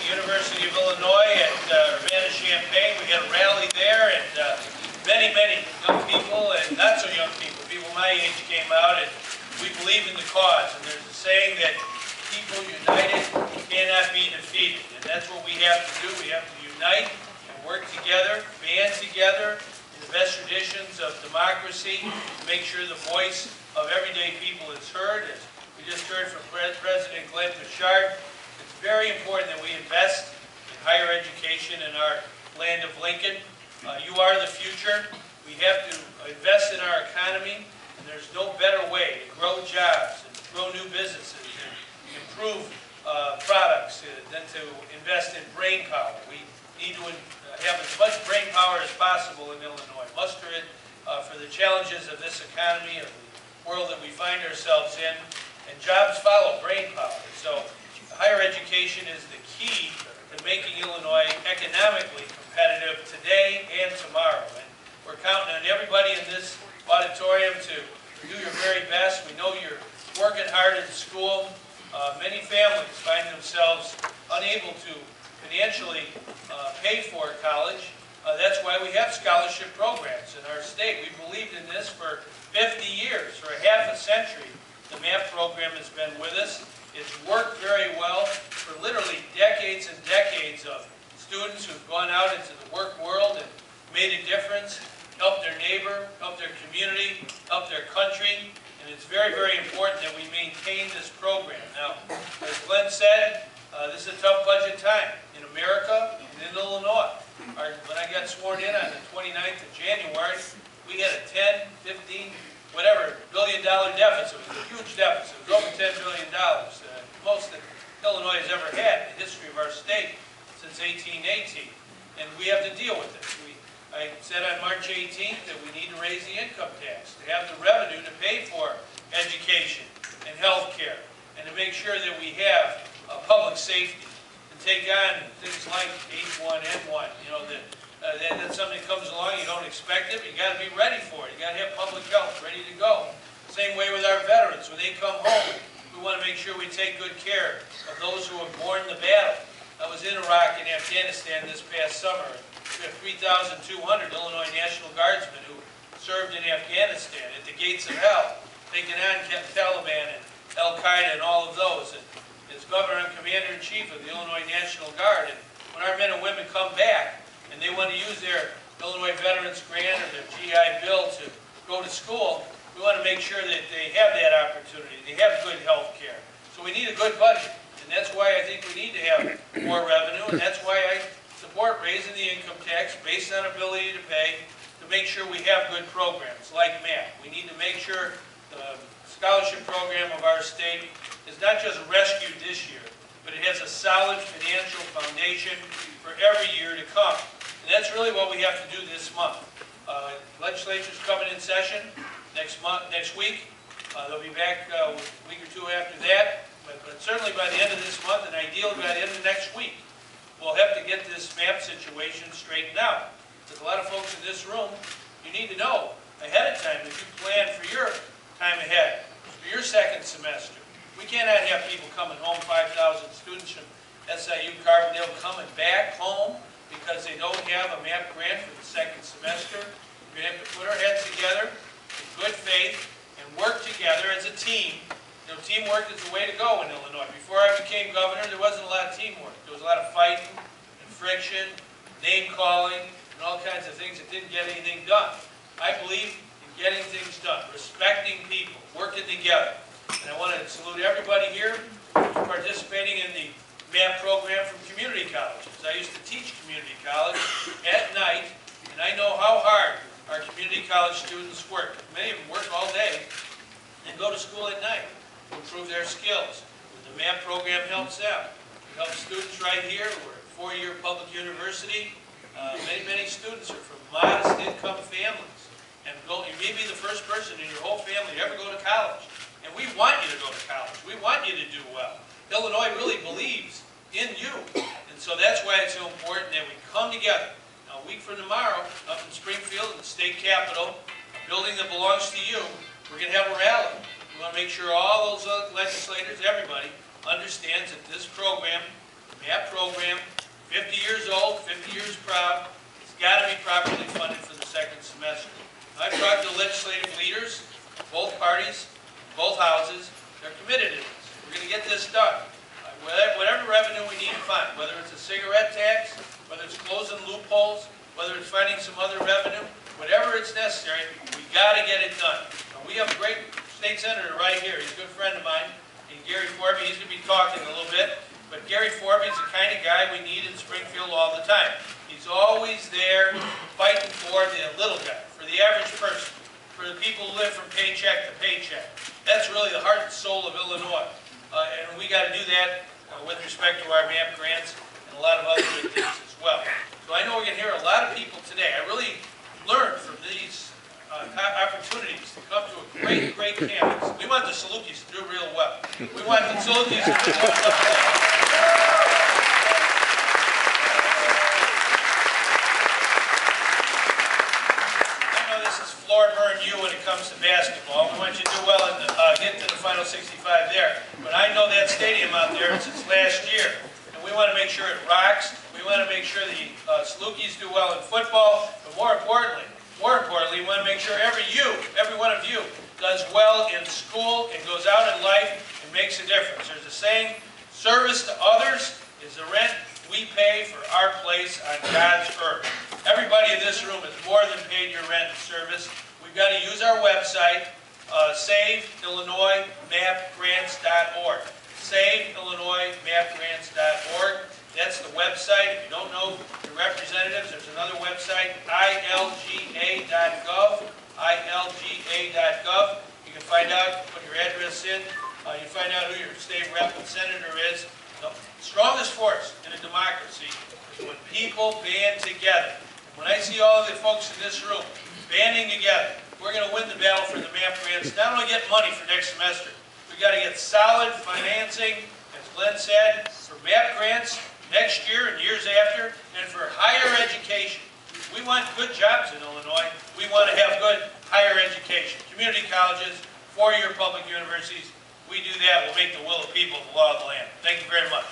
University of Illinois at Urbana-Champaign. We had a rally there, and many young people and not so young people, people my age came out, and we believe in the cause. And there's a saying that people united cannot be defeated, and that's what we have to do. We have to unite and work together, band together in the best traditions of democracy to make sure the voice of everyday people is heard. As we just heard from President Glenn Bouchard, it's very important that we invest in higher education in our land of Lincoln. You are the future. We have to invest in our economy, and there's no better way to grow jobs and grow new businesses and improve products than to invest in brain power. We need to have as much brain power as possible in Illinois, muster it for the challenges of this economy, of the world that we find ourselves in, and jobs follow brain power. So higher education is the key to making Illinois economically competitive today and tomorrow. And we're counting on everybody in this auditorium to do your very best. We know you're working hard in school. Many families find themselves unable to financially pay for college. That's why we have scholarship programs in our state. We've believed in this for 50 years, for half a century. The MAP program has been with us. It's worked very well for literally decades and decades of students who've gone out into the work world and made a difference, helped their neighbor, helped their community, helped their country. And it's very important that we maintain this program. Now, as Glenn said, this is a tough budget time in America and in Illinois. When I got sworn in on the 29th of January, we had a 10, 15, whatever, billion-dollar deficit. It was a huge deficit. It was over $10 billion. Most that Illinois has ever had in the history of our state since 1818. And we have to deal with this. I said on March 18th that we need to raise the income tax, to have the revenue to pay for education and health care, and to make sure that we have public safety, to take on things like H1N1. You know, that's something that comes along, you don't expect it, but you got to be ready for it. You got to have public health ready to go. Same way with our veterans. When they come home, we want to make sure we take good care of those who have borne the battle. I was in Iraq and Afghanistan this past summer. We have 3,200 Illinois National Guardsmen who served in Afghanistan at the gates of hell, taking on Taliban and Al-Qaeda and all of those. And as Governor and Commander-in-Chief of the Illinois National Guard, and when our men and women come back and they want to use their Illinois Veterans Grant or their GI Bill to go to school, we want to make sure that they have that opportunity. They have good health care. So we need a good budget. And that's why I think we need to have more revenue. And that's why I support raising the income tax based on ability to pay, to make sure we have good programs like MAP. We need to make sure the scholarship program of our state is not just rescued this year, but it has a solid financial foundation for every year to come. And that's really what we have to do this month. Legislature's coming in session next week. They'll be back a week or two after that. But certainly by the end of this month, and ideally by the end of next week, we'll have to get this MAP situation straightened out. There's a lot of folks in this room, you need to know ahead of time that you plan for your time ahead, for your second semester. We cannot have people coming home, 5,000 students from SIUC Carbondale coming back home because they don't have a MAP grant for the second semester. We're going to have to put our heads together in good faith and work together as a team. You know, teamwork is the way to go in Illinois. Before I became governor, there wasn't a lot of teamwork. There was a lot of fighting and friction, name-calling, and all kinds of things that didn't get anything done. I believe in getting things done, respecting people, working together. And I want to salute everybody here participating in the MAP program from community colleges. I used to teach community college at night, and I know how hard our community college students work. Many of them work all day and go to school at night to improve their skills. The MAP program helps them. It helps students right here. We're a four-year public university. Many students are from modest income families. And you may be the first person in your whole family to ever go to college. And we want you to go to college. We want you to do well. Illinois really believes in you. And so that's why it's so important that we come together. Now, a week from tomorrow, up in Springfield, in the state capitol, a building that belongs to you, we're going to have a rally. We want to make sure all those legislators, everybody, understands that this program MAP program, 50 years old, 50 years proud. It's got to be properly funded for the second semester. I've talked to legislative leaders, both parties, both houses. They're committed to this. We're going to get this done. Whatever revenue we need to find, whether it's a cigarette tax, whether it's closing loopholes, whether it's finding some other revenue, whatever it's necessary, we got to get it done. We have a great state senator right here. He's a good friend of mine, and Gary Forby. He's going to be talking a little bit. But Gary Forby is the kind of guy we need in Springfield all the time. He's always there fighting for the little guy, for the average person, for the people who live from paycheck to paycheck. That's really the heart and soul of Illinois. And we got to do that with respect to our MAP grants and a lot of other good things as well. So I know we're going to hear a lot of people today. I really learned from these opportunities to come to a great, great campus. We want the SIUCs to do real well. We want the SIUCs to do well. Burn you when it comes to basketball. We want you to do well and get to the Final 65 there. But I know that stadium out there since last year, and we want to make sure it rocks. We want to make sure the SIUCs do well in football, but more importantly, we want to make sure every one of you does well in school and goes out in life and makes a difference. There's a saying, service to others is the rent we pay for our place on God's earth. Everybody in this room has more than paid your rent and service. We've got to use our website, SaveIllinoisMapGrants.org. SaveIllinoisMapGrants.org. That's the website. If you don't know your representatives, there's another website, ilga.gov. ilga.gov. You can find out, put your address in. You can find out who your state rep and senator is. The strongest force in a democracy is when people band together. When I see all of the folks in this room banding together, we're going to win the battle for the MAP grants. Not only get money for next semester, we've got to get solid financing, as Glenn said, for MAP grants next year and years after, and for higher education. We want good jobs in Illinois. We want to have good higher education. Community colleges, four-year public universities. We do that, we'll make the will of people the law of the land. Thank you very much.